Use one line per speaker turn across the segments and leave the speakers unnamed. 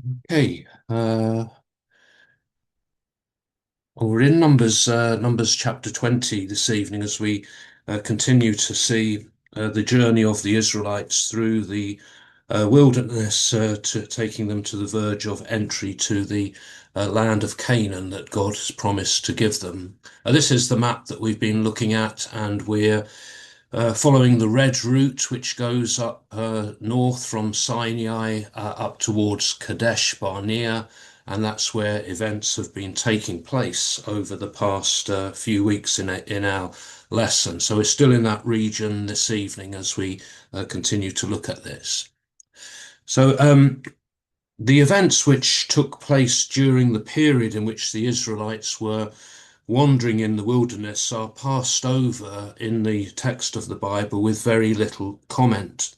Okay, well, we're in Numbers chapter 20 this evening as we continue to see the journey of the Israelites through the wilderness to taking them to the verge of entry to the land of Canaan that God has promised to give them. This is the map that we've been looking at, and we're following the red route, which goes up north from Sinai up towards Kadesh Barnea, and that's where events have been taking place over the past few weeks in our lesson. So we're still in that region this evening as we continue to look at this. So the events which took place during the period in which the Israelites were wandering in the wilderness are passed over in the text of the Bible with very little comment.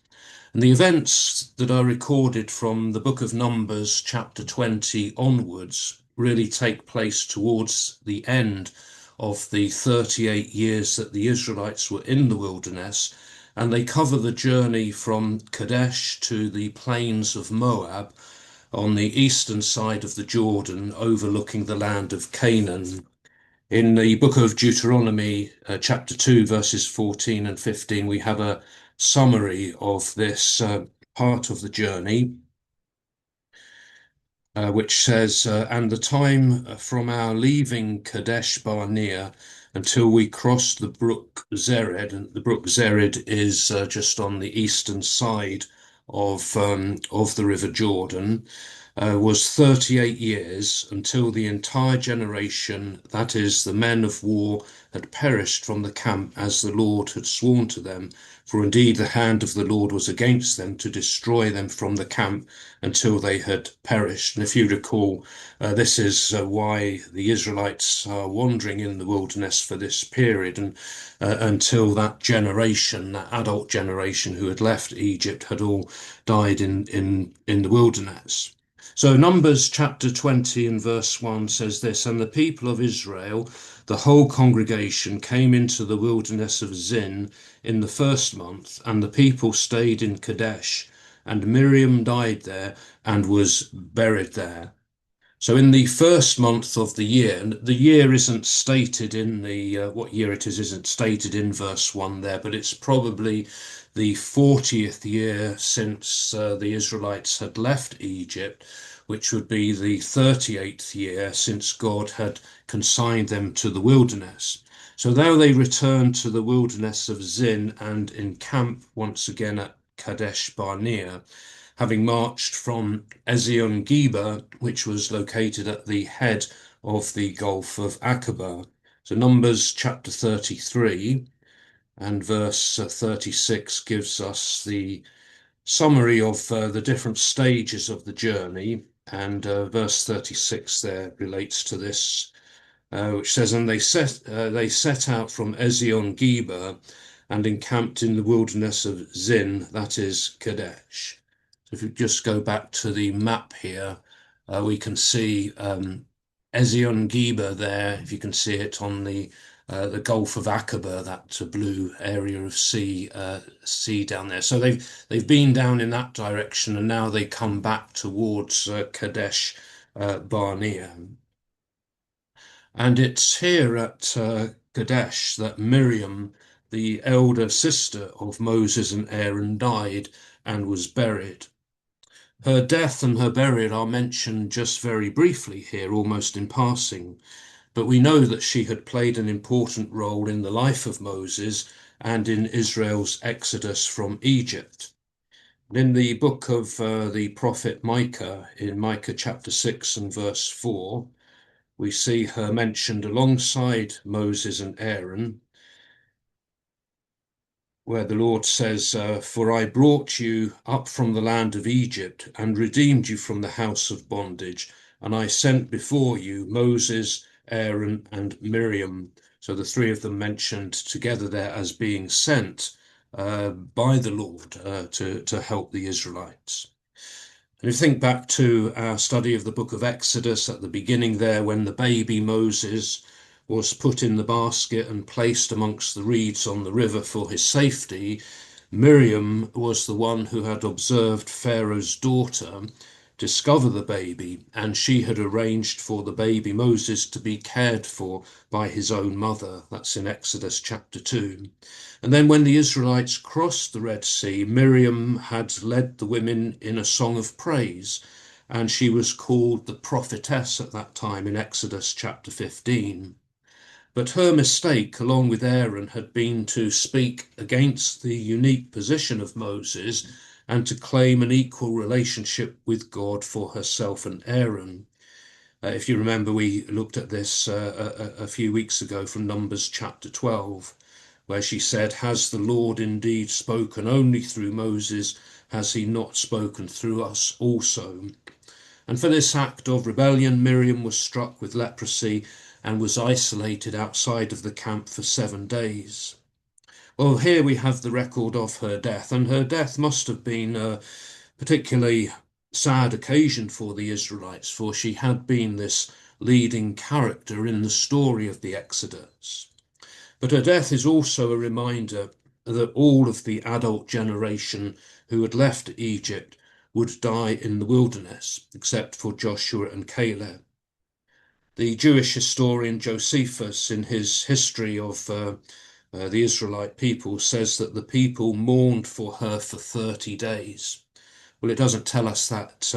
And the events that are recorded from the book of Numbers, chapter 20 onwards, really take place towards the end of the 38 years that the Israelites were in the wilderness, and they cover the journey from Kadesh to the plains of Moab on the eastern side of the Jordan, overlooking the land of Canaan. In the book of Deuteronomy, chapter 2, verses 14 and 15, we have a summary of this part of the journey, which says, And the time from our leaving Kadesh Barnea until we crossed the brook Zered, and the brook Zered is just on the eastern side of the River Jordan, was 38 years until the entire generation, that is, the men of war, had perished from the camp as the Lord had sworn to them. For indeed the hand of the Lord was against them to destroy them from the camp until they had perished. And if you recall, this is why the Israelites are wandering in the wilderness for this period, and until that generation, that adult generation who had left Egypt, had all died in the wilderness. So Numbers chapter 20 and verse 1 says this, And the people of Israel, the whole congregation, came into the wilderness of Zin in the first month, and the people stayed in Kadesh, and Miriam died there and was buried there. So in the first month of the year, and the year isn't stated in the what year it is isn't stated in verse 1 there, but it's probably the 40th year since the Israelites had left Egypt, which would be the 38th year since God had consigned them to the wilderness. So now they return to the wilderness of Zin and encamp once again at Kadesh Barnea, having marched from Ezion Geber, which was located at the head of the Gulf of Aqaba. So Numbers chapter 33 and verse 36 gives us the summary of the different stages of the journey. And verse 36 there relates to this, which says, And they set out from Ezion Geber and encamped in the wilderness of Zin, that is Kadesh. So if you just go back to the map here, we can see Ezion Geber there, if you can see it on the Gulf of Aqaba, that blue area of sea down there. So they've been down in that direction, and now they come back towards Kadesh Barnea. And it's here at Kadesh that Miriam, the elder sister of Moses and Aaron, died and was buried. Her death and her burial are mentioned just very briefly here, almost in passing, but we know that she had played an important role in the life of Moses and in Israel's exodus from Egypt. And in the book of the prophet Micah, in Micah chapter 6 and verse 4, we see her mentioned alongside Moses and Aaron, where the Lord says, For I brought you up from the land of Egypt and redeemed you from the house of bondage, and I sent before you Moses, Aaron, and Miriam. So the three of them mentioned together there as being sent by the Lord to help the Israelites. And if you think back to our study of the book of Exodus at the beginning there, when the baby Moses was put in the basket and placed amongst the reeds on the river for his safety, Miriam was the one who had observed Pharaoh's daughter, discover the baby, and she had arranged for the baby Moses to be cared for by his own mother. That's in Exodus chapter 2. And then when the Israelites crossed the Red Sea, Miriam had led the women in a song of praise, and she was called the prophetess at that time in Exodus chapter 15. But her mistake, along with Aaron, had been to speak against the unique position of Moses and to claim an equal relationship with God for herself and Aaron. If you remember, we looked at this a few weeks ago from Numbers chapter 12, where she said, "Has the Lord indeed spoken only through Moses? Has he not spoken through us also?" And for this act of rebellion, Miriam was struck with leprosy and was isolated outside of the camp for 7 days. Well, here we have the record of her death, and her death must have been a particularly sad occasion for the Israelites, for she had been this leading character in the story of the Exodus. But her death is also a reminder that all of the adult generation who had left Egypt would die in the wilderness, except for Joshua and Caleb. The Jewish historian Josephus, in his history of the Israelite people, says that the people mourned for her for 30 days. Well, it doesn't tell us that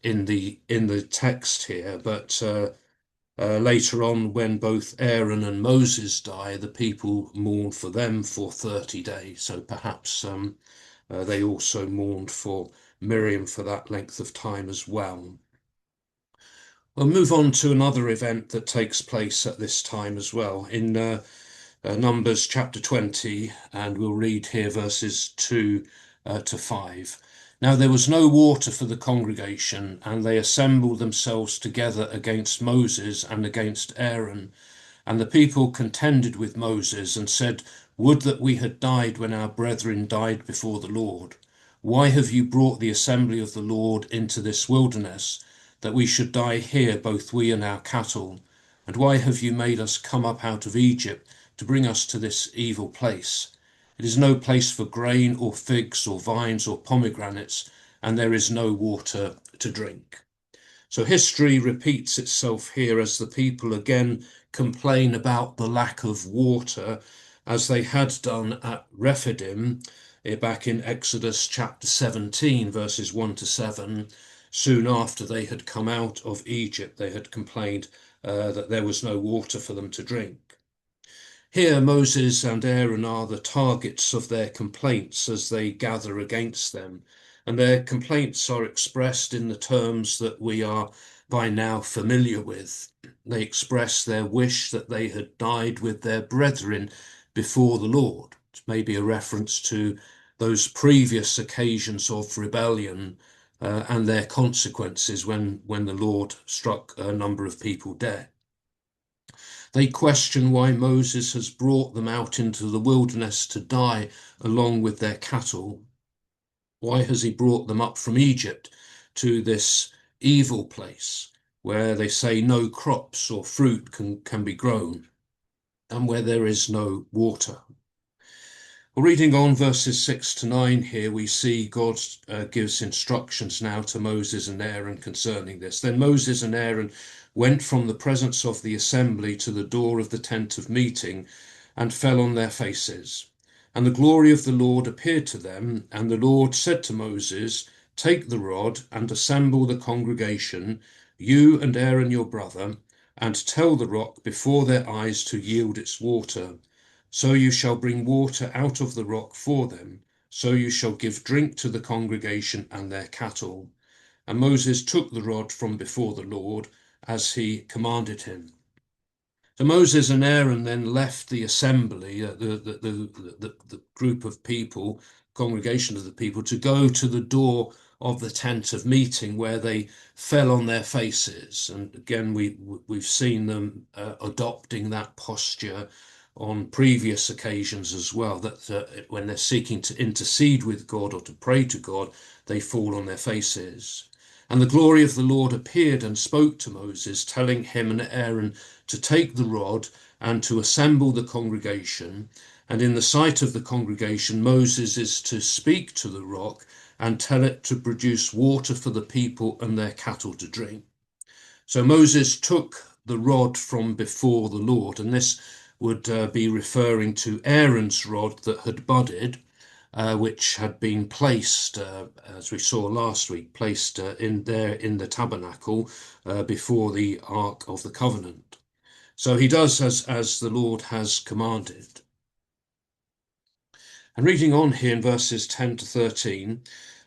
in the text here, but later on, when both Aaron and Moses die, the people mourn for them for 30 days. So perhaps they also mourned for Miriam for that length of time as well. We'll move on to another event that takes place at this time as well in Numbers chapter 20, and we'll read here verses 2 to 5. Now there was no water for the congregation, and they assembled themselves together against Moses and against Aaron. And the people contended with Moses and said, "Would that we had died when our brethren died before the Lord. Why have you brought the assembly of the Lord into this wilderness, that we should die here, both we and our cattle? And why have you made us come up out of Egypt to bring us to this evil place? It is no place for grain or figs or vines or pomegranates, and there is no water to drink." So history repeats itself here as the people again complain about the lack of water, as they had done at Rephidim back in Exodus chapter 17, verses 1 to 7. Soon after they had come out of Egypt, they had complained that there was no water for them to drink. Here, Moses and Aaron are the targets of their complaints as they gather against them, and their complaints are expressed in the terms that we are by now familiar with. They express their wish that they had died with their brethren before the Lord. It may be a reference to those previous occasions of rebellion and their consequences when the Lord struck a number of people dead. They question why Moses has brought them out into the wilderness to die along with their cattle. Why has he brought them up from Egypt to this evil place where they say no crops or fruit can be grown and where there is no water? Well, reading on verses 6 to 9 here, we see God gives instructions now to Moses and Aaron concerning this. Then Moses and Aaron went from the presence of the assembly to the door of the tent of meeting and fell on their faces. And the glory of the Lord appeared to them, and the Lord said to Moses, "Take the rod and assemble the congregation, you and Aaron your brother, and tell the rock before their eyes to yield its water. So you shall bring water out of the rock for them, so you shall give drink to the congregation and their cattle." And Moses took the rod from before the Lord, as he commanded him. So Moses and Aaron then left the assembly, the group of people, congregation of the people, to go to the door of the tent of meeting, where they fell on their faces. And again, we've seen them adopting that posture on previous occasions as well, that when they're seeking to intercede with God or to pray to God, they fall on their faces. And the glory of the Lord appeared and spoke to Moses, telling him and Aaron to take the rod and to assemble the congregation. And in the sight of the congregation, Moses is to speak to the rock and tell it to produce water for the people and their cattle to drink. So Moses took the rod from before the Lord, and this would be referring to Aaron's rod that had budded, which had been placed, as we saw last week, placed in there in the tabernacle before the Ark of the Covenant. So he does as the Lord has commanded. And reading on here in verses 10 to 13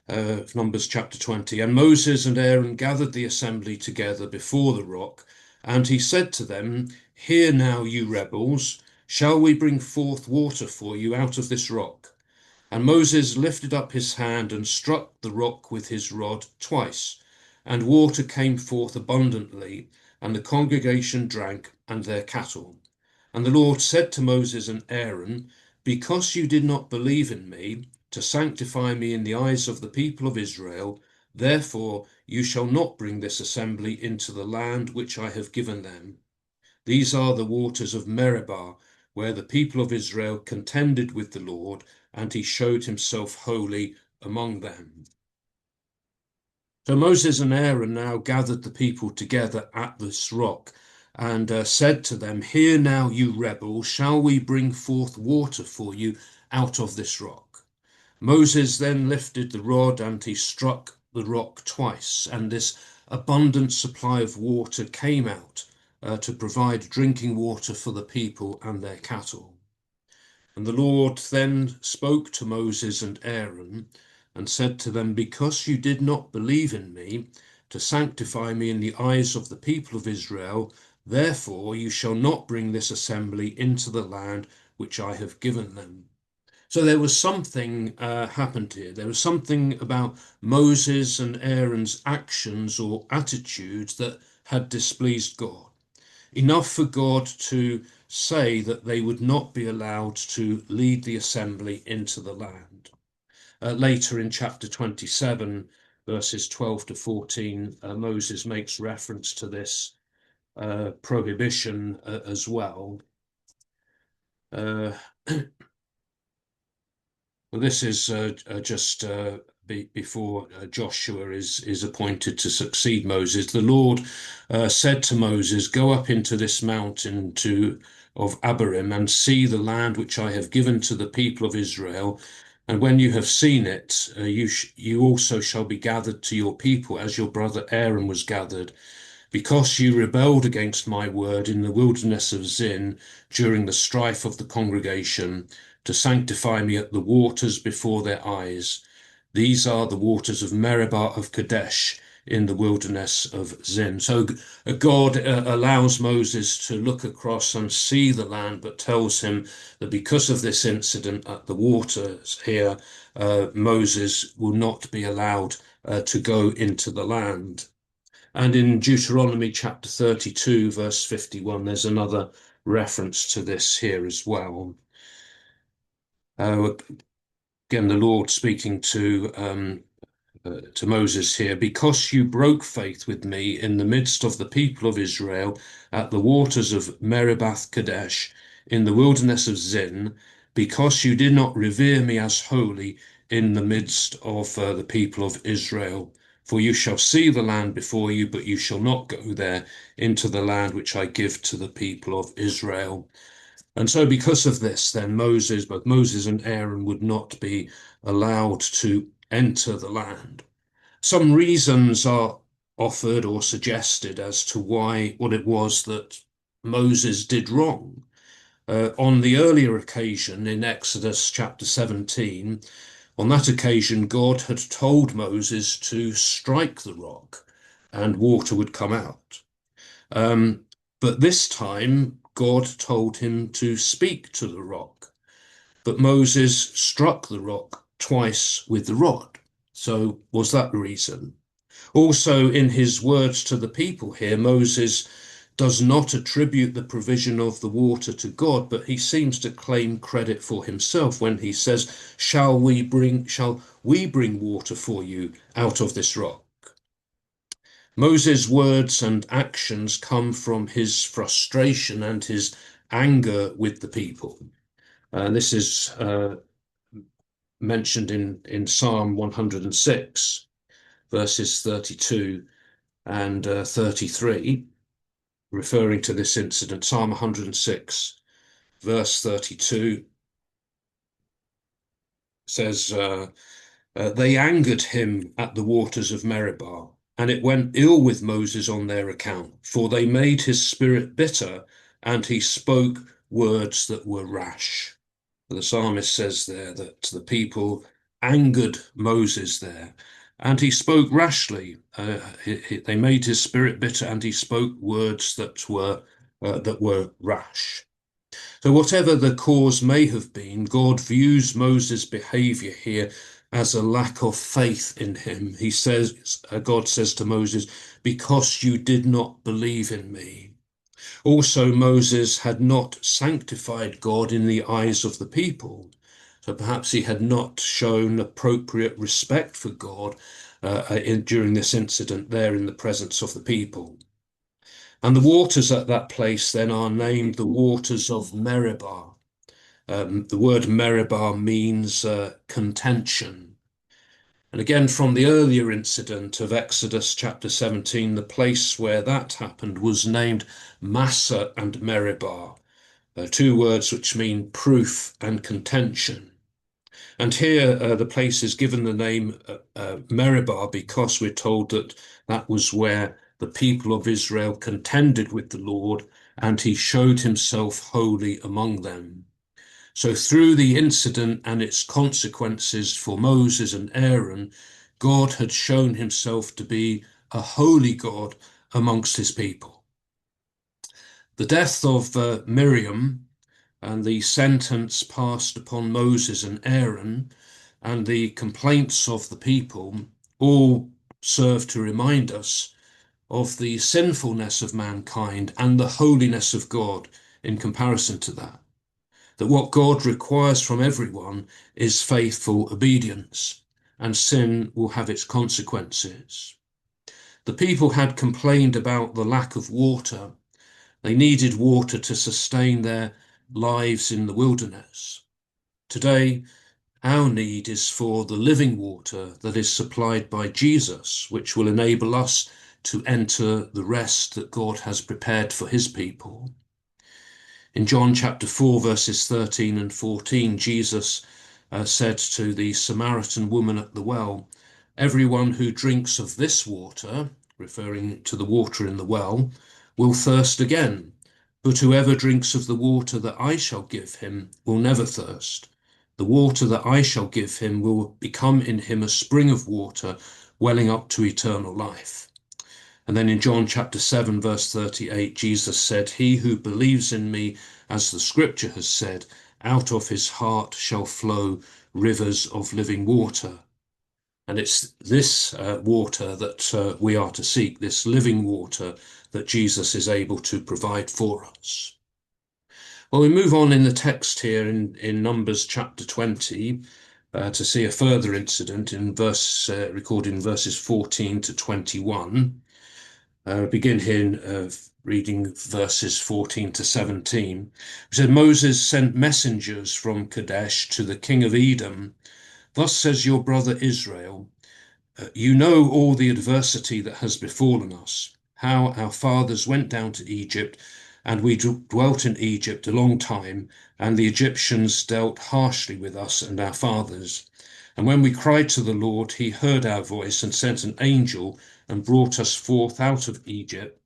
of Numbers chapter 20, and Moses and Aaron gathered the assembly together before the rock, and he said to them, Hear now, you rebels, shall we bring forth water for you out of this rock? And Moses lifted up his hand and struck the rock with his rod twice, and water came forth abundantly, and the congregation drank, and their cattle. And the Lord said to Moses and Aaron, Because you did not believe in me, to sanctify me in the eyes of the people of Israel, therefore you shall not bring this assembly into the land which I have given them. These are the waters of Meribah, where the people of Israel contended with the Lord, and he showed himself holy among them. So Moses and Aaron now gathered the people together at this rock and said to them, Hear now, you rebels, shall we bring forth water for you out of this rock? Moses then lifted the rod and he struck the rock twice, and this abundant supply of water came out to provide drinking water for the people and their cattle. And the Lord then spoke to Moses and Aaron and said to them, Because you did not believe in me to sanctify me in the eyes of the people of Israel, therefore you shall not bring this assembly into the land which I have given them. So there was something happened here. There was something about Moses and Aaron's actions or attitudes that had displeased God. Enough for God to say that they would not be allowed to lead the assembly into the land. Later in chapter 27, verses 12 to 14, Moses makes reference to this prohibition as well. Well, this is just before Joshua is appointed to succeed Moses. The Lord said to Moses, Go up into this mountain of Abarim and see the land which I have given to the people of Israel. And when you have seen it, you also shall be gathered to your people as your brother Aaron was gathered, because you rebelled against my word in the wilderness of Zin during the strife of the congregation, to sanctify me at the waters before their eyes. These are the waters of Meribah of Kadesh in the wilderness of Zin. So God allows Moses to look across and see the land, but tells him that because of this incident at the waters here, Moses will not be allowed to go into the land. And in Deuteronomy chapter 32, verse 51, there's another reference to this here as well. Again, the Lord speaking to Moses here, because you broke faith with me in the midst of the people of Israel at the waters of Meribah Kadesh in the wilderness of Zin, because you did not revere me as holy in the midst of the people of Israel. For you shall see the land before you, but you shall not go there into the land which I give to the people of Israel. And so because of this, then both Moses and Aaron would not be allowed to enter the land. Some reasons are offered or suggested as to what it was that Moses did wrong. On the earlier occasion in Exodus chapter 17, on that occasion, God had told Moses to strike the rock and water would come out. But this time, God told him to speak to the rock. But Moses struck the rock twice with the rod. So was that the reason? Also, in his words to the people here, Moses does not attribute the provision of the water to God, but he seems to claim credit for himself when he says, Shall we bring water for you out of this rock? Moses' words and actions come from his frustration and his anger with the people. This is mentioned in Psalm 106, verses 32 and 33, referring to this incident. Psalm 106, verse 32 says, they angered him at the waters of Meribah, and it went ill with Moses on their account, for they made his spirit bitter, and he spoke words that were rash. The psalmist says there that the people angered Moses there, and he spoke rashly. They made his spirit bitter, and he spoke words that were rash. So whatever the cause may have been, God views Moses' behavior here as a lack of faith in him. He says, God says to Moses, because you did not believe in me. Also, Moses had not sanctified God in the eyes of the people. So perhaps he had not shown appropriate respect for God during this incident there in the presence of the people. And the waters at that place then are named the waters of Meribah. The word Meribah means contention. And again, from the earlier incident of Exodus chapter 17, the place where that happened was named Massa and Meribah, two words which mean proof and contention. And here the place is given the name Meribah because we're told that that was where the people of Israel contended with the Lord, and he showed himself holy among them. So through the incident and its consequences for Moses and Aaron, God had shown himself to be a holy God amongst his people. The death of Miriam and the sentence passed upon Moses and Aaron and the complaints of the people all serve to remind us of the sinfulness of mankind and the holiness of God in comparison to that. That what God requires from everyone is faithful obedience, and sin will have its consequences. The people had complained about the lack of water. They needed water to sustain their lives in the wilderness. Today, our need is for the living water that is supplied by Jesus, which will enable us to enter the rest that God has prepared for his people. In John chapter 4, verses 13 and 14, Jesus said to the Samaritan woman at the well, everyone who drinks of this water, referring to the water in the well, will thirst again. But whoever drinks of the water that I shall give him will never thirst. The water that I shall give him will become in him a spring of water welling up to eternal life. And then in John chapter 7, verse 38, Jesus said, he who believes in me, as the scripture has said, out of his heart shall flow rivers of living water. And it's this water that we are to seek, this living water that Jesus is able to provide for us. Well, we move on in the text here in Numbers chapter 20 to see a further incident in recorded in verses 14 to 21. Begin here reading verses 14 to 17. It said, Moses sent messengers from Kadesh to the king of Edom. Thus says your brother Israel, you know all the adversity that has befallen us, how our fathers went down to Egypt, and we dwelt in Egypt a long time, and the Egyptians dealt harshly with us and our fathers. And when we cried to the Lord, he heard our voice and sent an angel and brought us forth out of Egypt.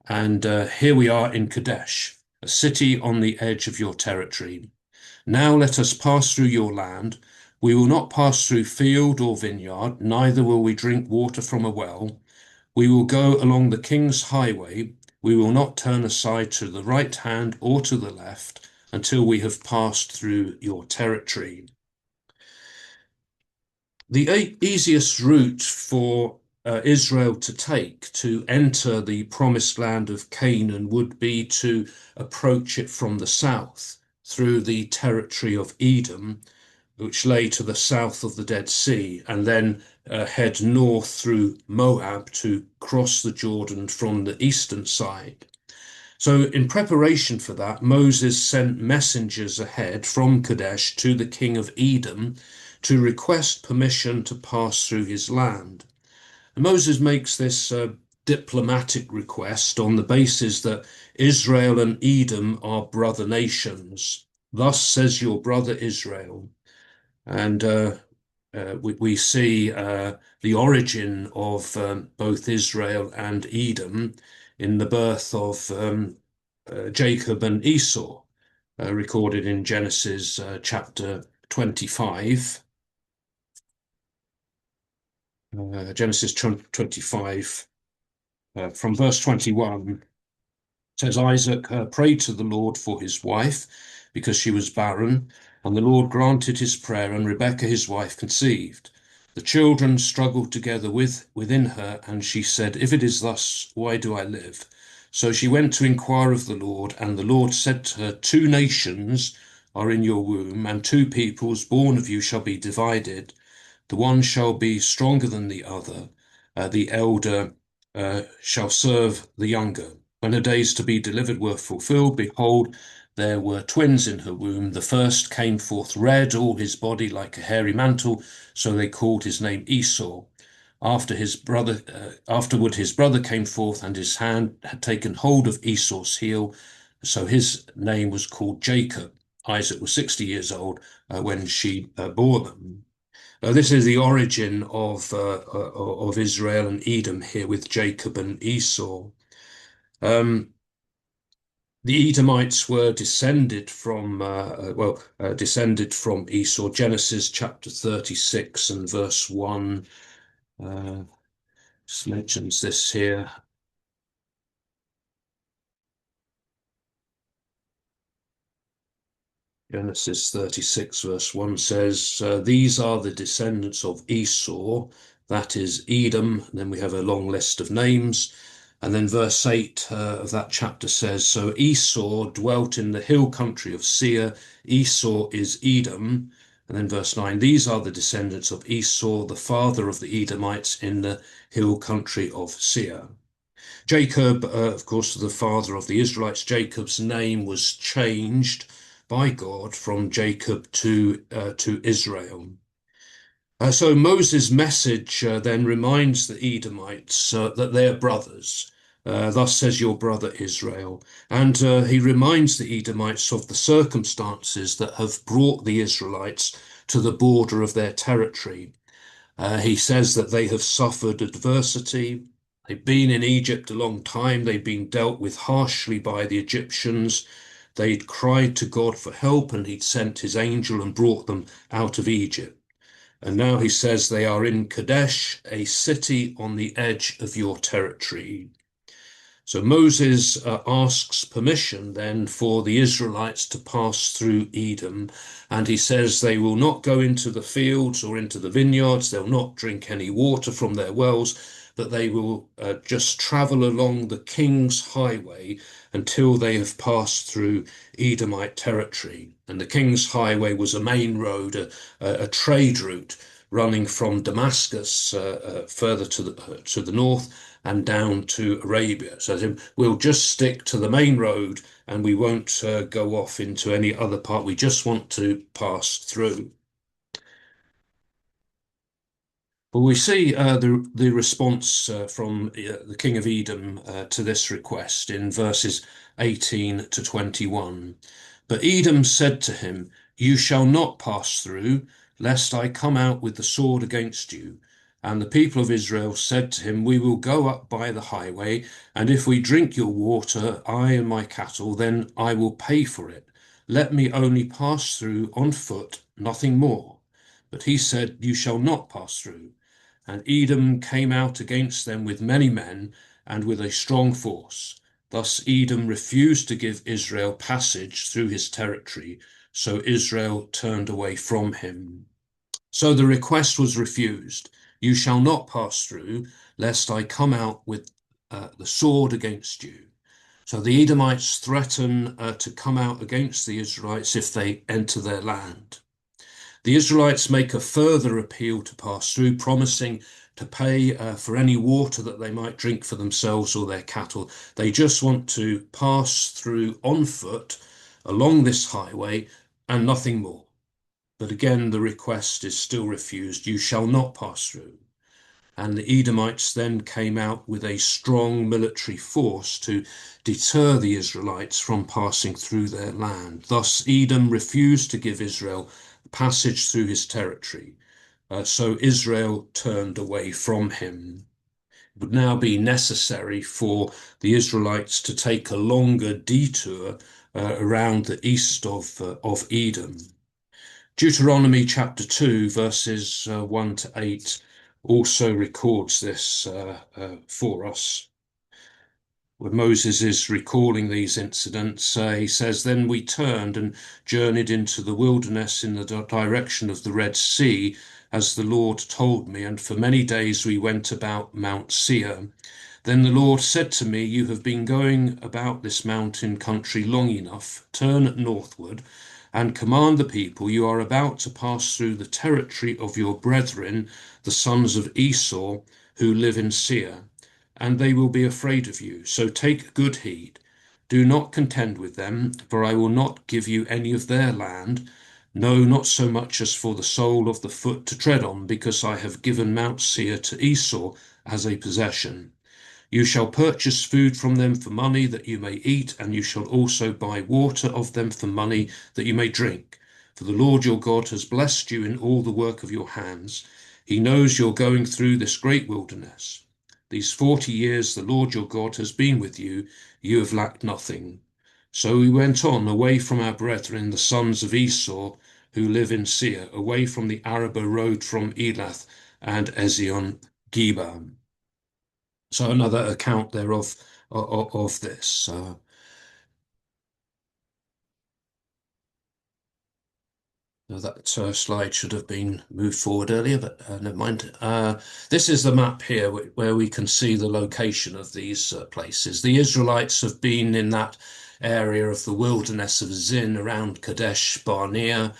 And here we are in Kadesh, a city on the edge of your territory. Now let us pass through your land. We will not pass through field or vineyard, neither will we drink water from a well. We will go along the king's highway. We will not turn aside to the right hand or to the left until we have passed through your territory. The easiest route for Israel to take to enter the promised land of Canaan would be to approach it from the south through the territory of Edom, which lay to the south of the Dead Sea, and then head north through Moab to cross the Jordan from the eastern side. So in preparation for that, Moses sent messengers ahead from Kadesh to the king of Edom to request permission to pass through his land. And Moses makes this diplomatic request on the basis that Israel and Edom are brother nations. Thus says your brother Israel. And we see the origin of both Israel and Edom in the birth of Jacob and Esau, recorded in Genesis chapter 25. Genesis 25, from verse 21. Says Isaac prayed to the Lord for his wife because she was barren, and the Lord granted his prayer, and Rebekah his wife conceived. The children struggled together within her, and she said, If it is thus, why do I live? So she went to inquire of the Lord, and the Lord said to her, 2 nations are in your womb, and 2 peoples born of you shall be divided. The one shall be stronger than the other. The elder shall serve the younger. When her days to be delivered were fulfilled, behold, there were twins in her womb. The first came forth red, all his body like a hairy mantle, so they called his name Esau. Afterward his brother came forth, and his hand had taken hold of Esau's heel, so his name was called Jacob. Isaac was 60 years old when she bore them. This is the origin of Israel and Edom here with Jacob and Esau. Um, the Edomites were descended from Esau. Genesis chapter 36 and verse 1 just mentions this here. Genesis 36 verse 1 says, These are the descendants of Esau, that is Edom. And then we have a long list of names. And then verse 8 of that chapter says, So Esau dwelt in the hill country of Seir. Esau is Edom. And then verse 9, These are the descendants of Esau, the father of the Edomites in the hill country of Seir. Jacob, of course, the father of the Israelites, Jacob's name was changed by God from Jacob to Israel. So Moses' message then reminds the Edomites that they are brothers. Thus says your brother Israel. And he reminds the Edomites of the circumstances that have brought the Israelites to the border of their territory. He says that they have suffered adversity. They've been in Egypt a long time. They've been dealt with harshly by the Egyptians. They'd cried to God for help, and he'd sent his angel and brought them out of Egypt. And now he says they are in Kadesh, a city on the edge of your territory. So Moses asks permission then for the Israelites to pass through Edom, and he says they will not go into the fields or into the vineyards, they'll not drink any water from their wells, but they will just travel along the king's highway until they have passed through Edomite territory. And the king's highway was a main road, a trade route running from Damascus further to the north and down to Arabia. So we'll just stick to the main road and we won't go off into any other part. We just want to pass through. Well, we see the response from the king of Edom to this request in verses 18 to 21. But Edom said to him, You shall not pass through, lest I come out with the sword against you. And the people of Israel said to him, We will go up by the highway, and if we drink your water, I and my cattle, then I will pay for it. Let me only pass through on foot, nothing more. But he said, You shall not pass through. And Edom came out against them with many men and with a strong force. Thus Edom refused to give Israel passage through his territory, so Israel turned away from him. So the request was refused. You shall not pass through, lest I come out with the sword against you. So the Edomites threaten to come out against the Israelites if they enter their land. The Israelites make a further appeal to pass through, promising to pay for any water that they might drink for themselves or their cattle. They just want to pass through on foot along this highway and nothing more. But again, the request is still refused. You shall not pass through. And the Edomites then came out with a strong military force to deter the Israelites from passing through their land. Thus, Edom refused to give Israel passage through his territory. So Israel turned away from him. It would now be necessary for the Israelites to take a longer detour around the east of Edom. Deuteronomy chapter 2, verses 1 to 8 also records this for us. When Moses is recalling these incidents, he says, Then we turned and journeyed into the wilderness in the direction of the Red Sea, as the Lord told me, and for many days we went about Mount Seir. Then the Lord said to me, You have been going about this mountain country long enough. Turn northward and command the people, You are about to pass through the territory of your brethren, the sons of Esau, who live in Seir, and they will be afraid of you. So take good heed. Do not contend with them, for I will not give you any of their land, no, not so much as for the sole of the foot to tread on, because I have given Mount Seir to Esau as a possession. You shall purchase food from them for money that you may eat, and you shall also buy water of them for money that you may drink. For the Lord your God has blessed you in all the work of your hands. He knows you're going through this great wilderness. These 40 years the Lord your God has been with you. You have lacked nothing. So we went on away from our brethren, the sons of Esau, who live in Seir, away from the Arabah road from Elath and Ezion Geber. So another account there of this. That slide should have been moved forward earlier, but never mind. This is the map here where we can see the location of these places. The Israelites have been in that area of the wilderness of Zin around Kadesh Barnea,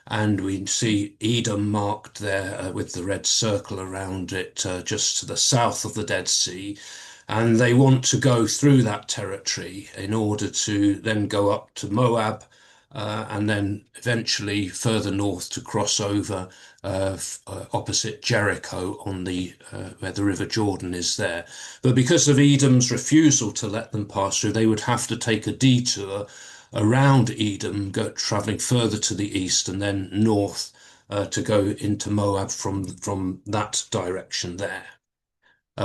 and we see Edom marked there with the red circle around it just to the south of the Dead Sea. And they want to go through that territory in order to then go up to Moab, and then eventually further north to cross over opposite Jericho on the where the River Jordan is there. But because of Edom's refusal to let them pass through, they would have to take a detour around Edom, traveling further to the east and then north to go into Moab from that direction there.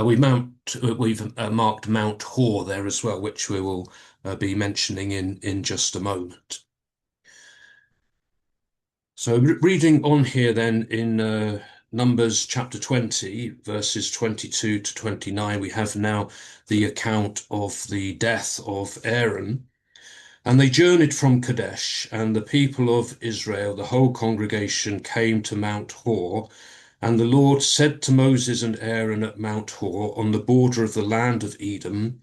We've marked Mount Hor there as well, which we will be mentioning in just a moment. So reading on here then in Numbers chapter 20, verses 22 to 29, we have now the account of the death of Aaron. And they journeyed from Kadesh, and the people of Israel, the whole congregation, came to Mount Hor. And the Lord said to Moses and Aaron at Mount Hor, on the border of the land of Edom,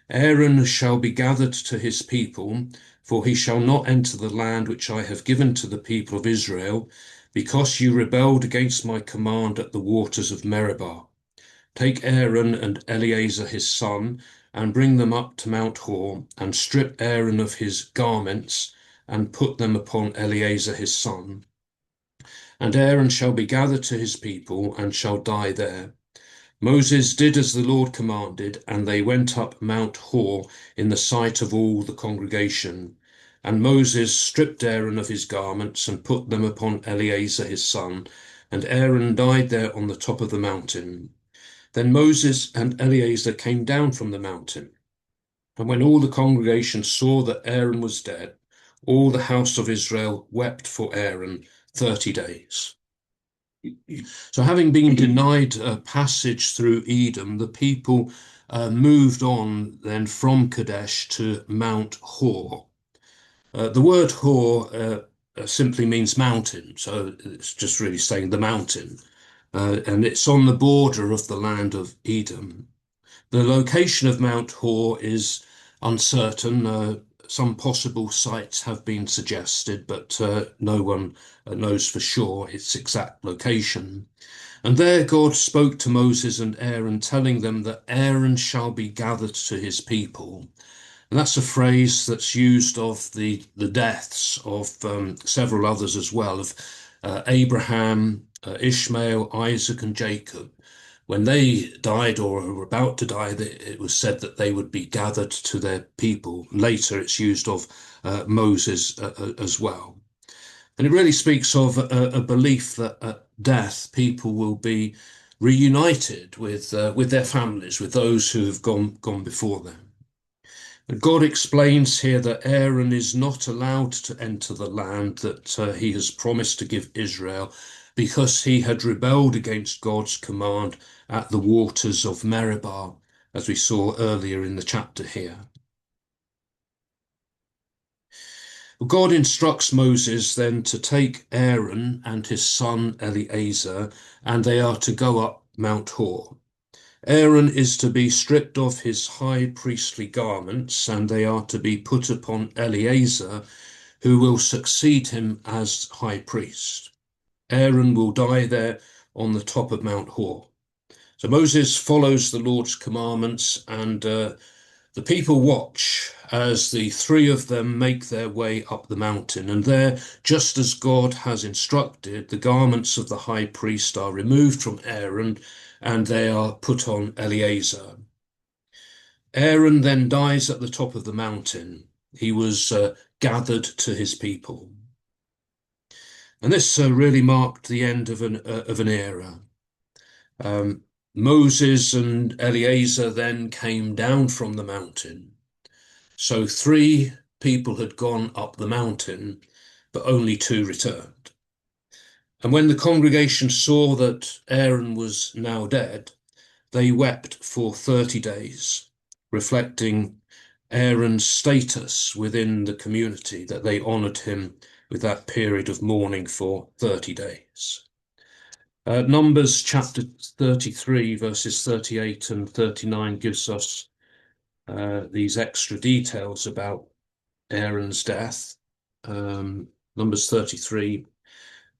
Aaron shall be gathered to his people, for he shall not enter the land which I have given to the people of Israel, because you rebelled against my command at the waters of Meribah. Take Aaron and Eleazar his son, and bring them up to Mount Hor, and strip Aaron of his garments, and put them upon Eleazar his son. And Aaron shall be gathered to his people, and shall die there. Moses did as the Lord commanded, and they went up Mount Hor in the sight of all the congregation. And Moses stripped Aaron of his garments, and put them upon Eleazar his son, and Aaron died there on the top of the mountain. Then Moses and Eleazar came down from the mountain. And when all the congregation saw that Aaron was dead, all the house of Israel wept for Aaron 30 days. So having been denied passage through Edom, the people moved on then from Kadesh to Mount Hor. The word Hor simply means mountain, so it's just really saying the mountain. And it's on the border of the land of Edom. The location of Mount Hor is uncertain. Some possible sites have been suggested, but no one knows for sure its exact location. And there God spoke to Moses and Aaron, telling them that Aaron shall be gathered to his people. And that's a phrase that's used of the deaths of several others as well, of Abraham, Ishmael, Isaac, and Jacob. When they died or were about to die, it was said that they would be gathered to their people. Later, it's used of Moses as well. And it really speaks of a belief that at death, people will be reunited with their families, with those who have gone before them. And God explains here that Aaron is not allowed to enter the land that he has promised to give Israel because he had rebelled against God's command at the waters of Meribah, as we saw earlier in the chapter here. God instructs Moses then to take Aaron and his son Eleazar, and they are to go up Mount Hor. Aaron is to be stripped of his high priestly garments, and they are to be put upon Eleazar, who will succeed him as high priest. Aaron will die there on the top of Mount Hor. So Moses follows the Lord's commandments, and the people watch as the three of them make their way up the mountain. And there, just as God has instructed, the garments of the high priest are removed from Aaron and they are put on Eleazar. Aaron then dies at the top of the mountain. He was gathered to his people. And this really marked the end of an era. Moses and Eleazar then came down from the mountain. So 3 people had gone up the mountain, but only 2 returned. And when the congregation saw that Aaron was now dead, they wept for 30 days, reflecting Aaron's status within the community, that they honored him with that period of mourning for 30 days. Numbers chapter 33, verses 38 and 39 gives us these extra details about Aaron's death. Numbers 33,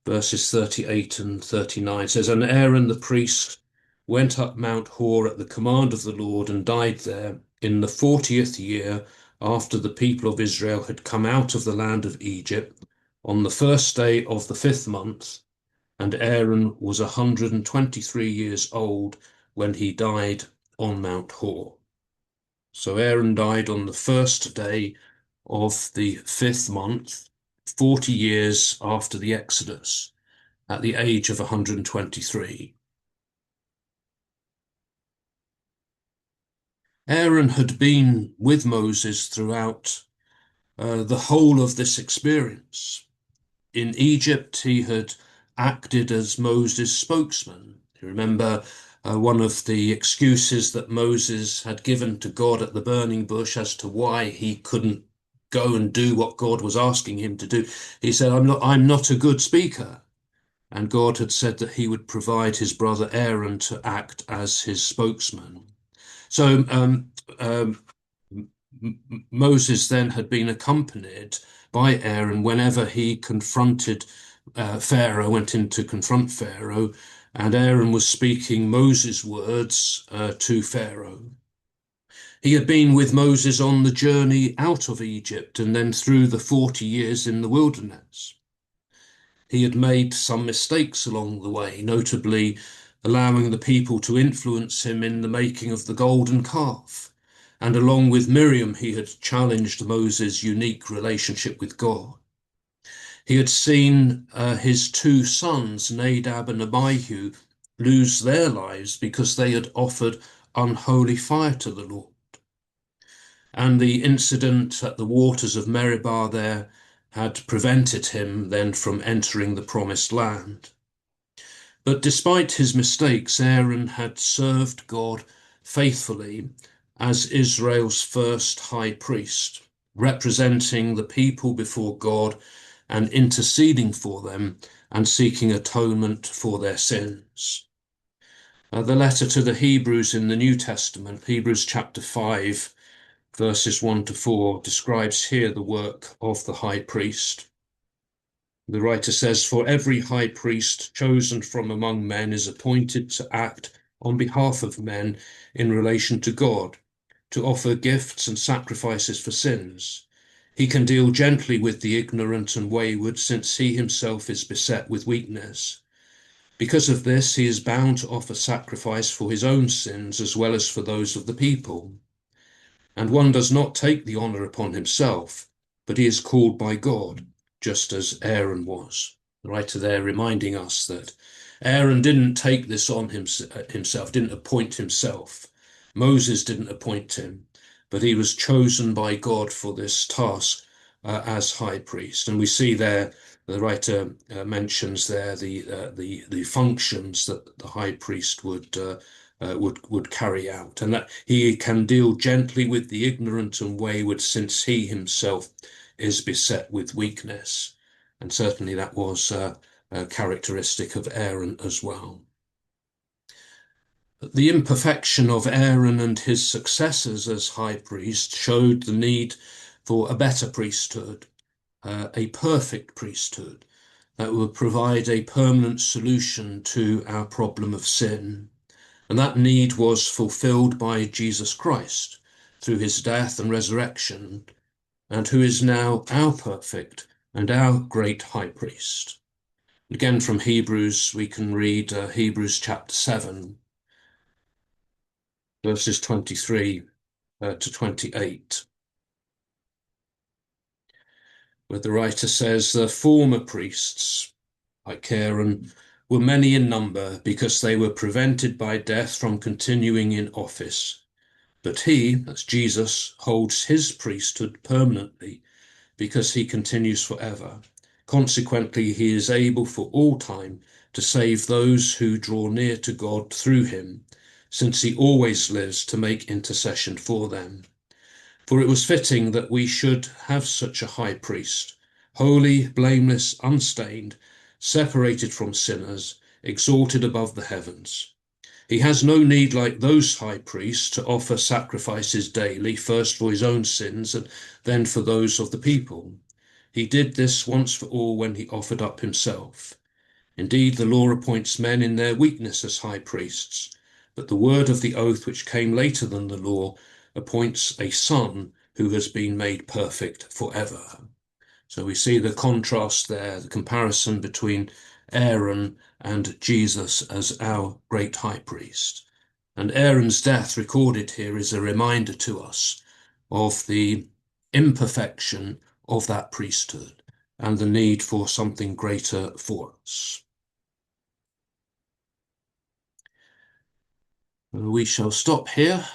verses 38 and 39 says, "And Aaron the priest went up Mount Hor at the command of the Lord and died there in the 40th year after the people of Israel had come out of the land of Egypt, on the first day of the 5th month. And Aaron was 123 years old when he died on Mount Hor." So Aaron died on the first day of the 5th month, 40 years after the Exodus, at the age of 123. Aaron had been with Moses throughout the whole of this experience. In Egypt, he had acted as Moses' spokesman. You remember one of the excuses that Moses had given to God at the burning bush as to why he couldn't go and do what God was asking him to do. He said, I'm not a good speaker. And God had said that he would provide his brother Aaron to act as his spokesman. So Moses then had been accompanied by Aaron whenever he confronted Pharaoh, went in to confront Pharaoh, and Aaron was speaking Moses' words to Pharaoh. He had been with Moses on the journey out of Egypt and then through the 40 years in the wilderness. He had made some mistakes along the way, notably allowing the people to influence him in the making of the golden calf. And along with Miriam, he had challenged Moses' unique relationship with God. He had seen his 2 sons, Nadab and Abihu, lose their lives because they had offered unholy fire to the Lord. And the incident at the waters of Meribah there had prevented him then from entering the promised land. But despite his mistakes, Aaron had served God faithfully as Israel's first high priest, representing the people before God and interceding for them and seeking atonement for their sins. The letter to the Hebrews in the New Testament, Hebrews chapter 5, verses 1 to 4, describes here the work of the high priest. The writer says, "For every high priest chosen from among men is appointed to act on behalf of men in relation to God, to offer gifts and sacrifices for sins. He can deal gently with the ignorant and wayward, since he himself is beset with weakness. Because of this, he is bound to offer sacrifice for his own sins as well as for those of the people. And one does not take the honor upon himself, but he is called by God, just as Aaron was. The writer there reminding us that Aaron didn't take this on himself, didn't appoint himself. Moses didn't appoint him, but he was chosen by God for this task as high priest. And we see there, the writer mentions there the functions that the high priest would carry out, and that he can deal gently with the ignorant and wayward, since he himself is beset with weakness. And certainly that was a characteristic of Aaron as well. The imperfection of Aaron and his successors as high priest showed the need for a better priesthood, a perfect priesthood that would provide a permanent solution to our problem of sin. And that need was fulfilled by Jesus Christ through his death and resurrection, and who is now our perfect and our great high priest. Again, from Hebrews, we can read Hebrews chapter 7, verses 23 to 28, where the writer says, "The former priests, like Aaron, were many in number, because they were prevented by death from continuing in office. But he," that's Jesus, "holds his priesthood permanently, because he continues forever. Consequently, he is able for all time to save those who draw near to God through him, since he always lives to make intercession for them. For it was fitting that we should have such a high priest, holy, blameless, unstained, separated from sinners, exalted above the heavens. He has no need, like those high priests, to offer sacrifices daily, first for his own sins and then for those of the people. He did this once for all when he offered up himself. Indeed, the law appoints men in their weakness as high priests, but the word of the oath, which came later than the law, appoints a son who has been made perfect forever." So we see the contrast there, the comparison between Aaron and Jesus as our great high priest. And Aaron's death recorded here is a reminder to us of the imperfection of that priesthood and the need for something greater for us. We shall stop here